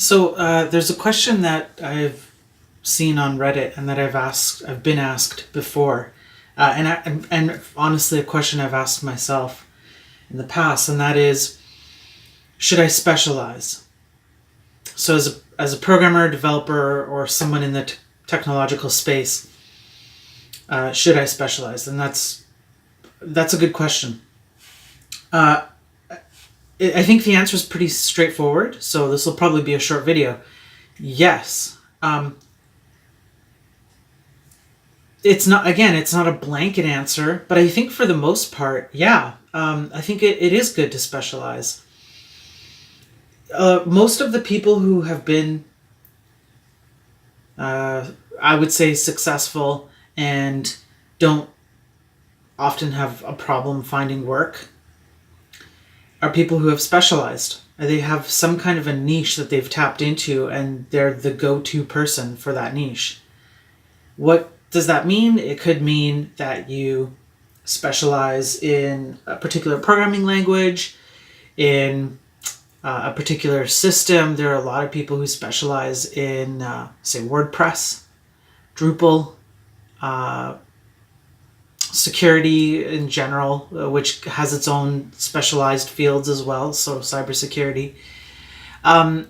There's a question that I've seen on Reddit and that I've been asked before, and honestly, a question I've asked myself in the past, and that is, should I specialize? So, as a programmer, developer, or someone in the technological space, should I specialize? And that's a good question. I think the answer is pretty straightforward, so this will probably be a short video. Yes. It's not a blanket answer, but I think for the most part, yeah. I think it is good to specialize. Most of the people who have been, I would say, successful and don't often have a problem finding work are people who have specialized. They have some kind of a niche that they've tapped into, and they're the go-to person for that niche. What does that mean? It could mean that you specialize in a particular programming language, in a particular system. There are a lot of people who specialize in, say, WordPress, Drupal, security in general, which has its own specialized fields as well, so cybersecurity. I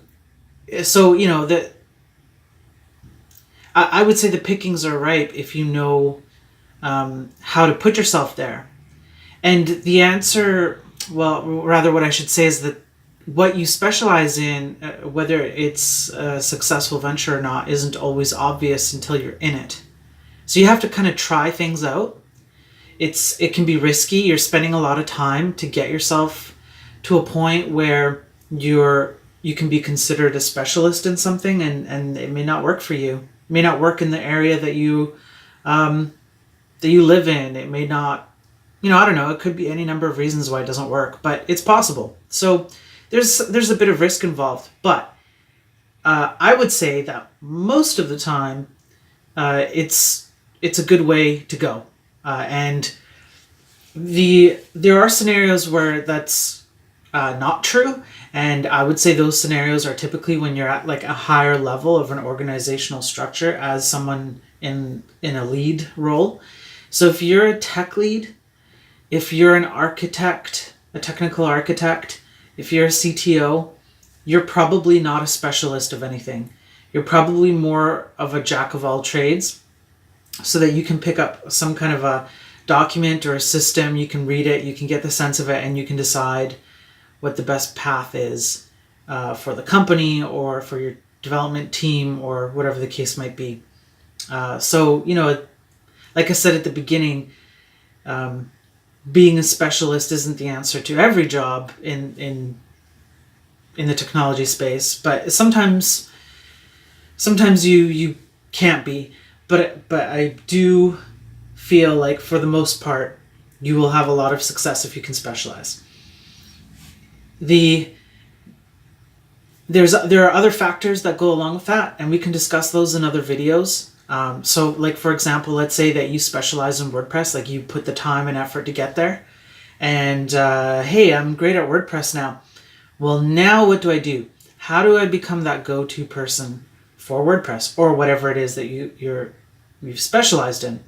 would say the pickings are ripe if you know how to put yourself there. And the answer, well, rather what I should say is that what you specialize in, whether it's a successful venture or not, isn't always obvious until you're in it. So you have to kind of try things out. It can be risky. You're spending a lot of time to get yourself to a point where you can be considered a specialist in something, and it may not work for you. It may not work in the area that you live in. It may not, I don't know. It could be any number of reasons why it doesn't work, but it's possible. So there's a bit of risk involved, but I would say that most of the time, it's a good way to go. And there are scenarios where that's not true, and I would say those scenarios are typically when you're at like a higher level of an organizational structure as someone in a lead role. So if you're a tech lead, if you're an architect, a technical architect, if you're a CTO, you're probably not a specialist of anything. You're probably more of a jack of all trades, so that you can pick up some kind of a document or a system, you can read it, you can get the sense of it, and you can decide what the best path is for the company or for your development team or whatever the case might be. Like I said at the beginning, being a specialist isn't the answer to every job in the technology space, but sometimes you can't be. But I do feel like for the most part, you will have a lot of success if you can specialize. There are other factors that go along with that, and we can discuss those in other videos. So like, for example, let's say that you specialize in WordPress, like you put the time and effort to get there. And hey, I'm great at WordPress now. Well, now what do I do? How do I become that go-to person for WordPress or whatever it is that you've specialized in?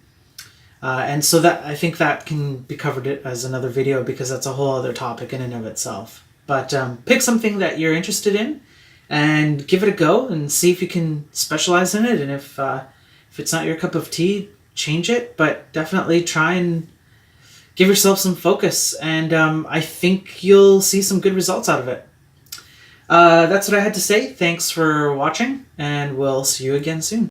And so that, I think that can be covered as another video, because that's a whole other topic in and of itself. But pick something that you're interested in and give it a go and see if you can specialize in it. And if it's not your cup of tea, change it, but definitely try and give yourself some focus. And I think you'll see some good results out of it. That's what I had to say. Thanks for watching, and we'll see you again soon.